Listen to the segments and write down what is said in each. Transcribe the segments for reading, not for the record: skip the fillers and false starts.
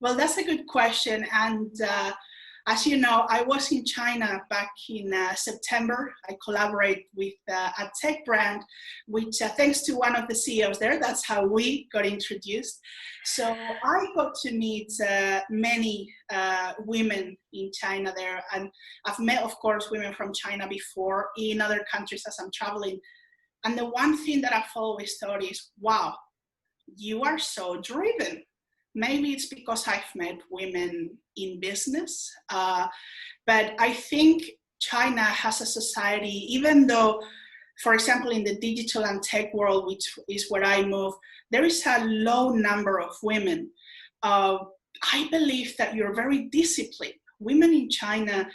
Well, that's a good question. And as you know, I was in China back in September. I collaborate with a tech brand, which thanks to one of the CEOs there, that's how we got introduced. So I got to meet many women in China there. And I've met, of course, women from China before in other countries as I'm traveling. And the one thing that I've always thought is, wow, you are so driven. Maybe it's because I've met women in business, but I think China has a society, even though, for example, in the digital and tech world, which is where I move, there is a low number of women. I believe that you're very disciplined. Women in China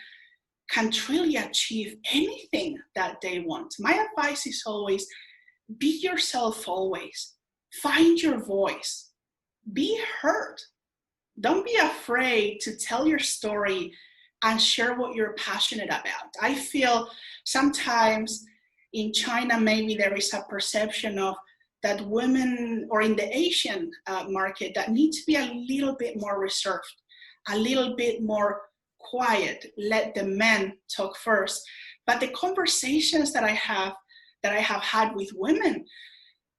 can truly achieve anything that they want. My advice is always, be yourself always. Find your voice. Be heard. Don't be afraid to tell your story and share what you're passionate about. I feel sometimes in China, maybe there is a perception of that women, or in the Asian market, that need to be a little bit more reserved, a little bit more quiet, let the men talk first. But the conversations that I have had with women,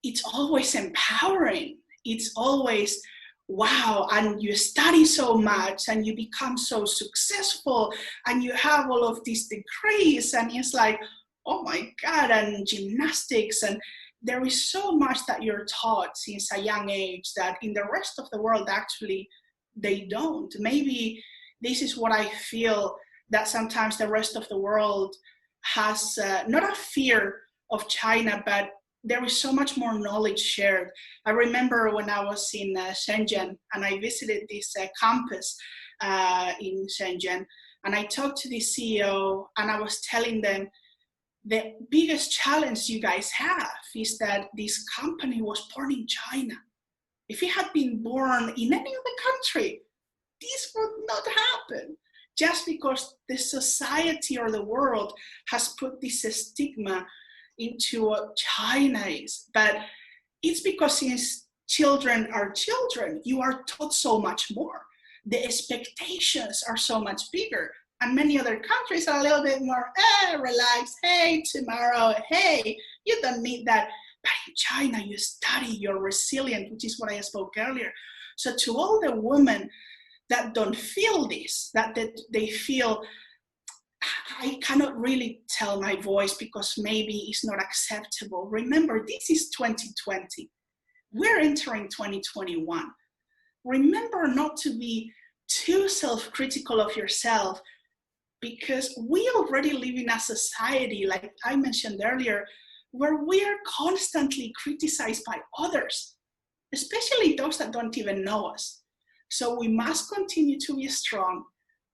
it's always empowering. It's always, wow, and you study so much and you become so successful and you have all of these degrees, and it's like, oh my God, and gymnastics, and there is so much that you're taught since a young age that in the rest of the world actually they don't. Maybe this is what I feel, that sometimes the rest of the world has not a fear of China, but there is so much more knowledge shared. I remember when I was in Shenzhen and I visited this campus in Shenzhen, and I talked to the CEO and I was telling them, the biggest challenge you guys have is that this company was born in China. If it had been born in any other country, this would not happen. Just because the society or the world has put this stigma into what China is. But it's because since children are children, you are taught so much more. The expectations are so much bigger. And many other countries are a little bit more, relax, hey, tomorrow, hey, you don't need that. But in China, you study, you're resilient, which is what I spoke earlier. So to all the women that don't feel this, that they feel, I cannot really tell my voice because maybe it's not acceptable. Remember, this is 2020. We're entering 2021. Remember not to be too self-critical of yourself, because we already live in a society, like I mentioned earlier, where we are constantly criticized by others, especially those that don't even know us. So we must continue to be strong.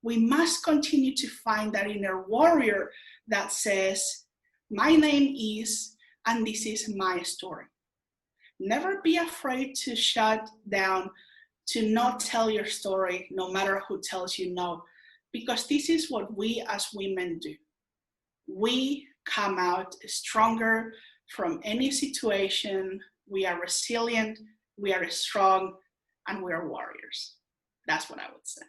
We must continue to find that inner warrior that says, my name is, and this is my story. Never be afraid to shut down, to not tell your story, no matter who tells you no, because this is what we as women do. We come out stronger from any situation. We are resilient, we are strong, and we are warriors. That's what I would say.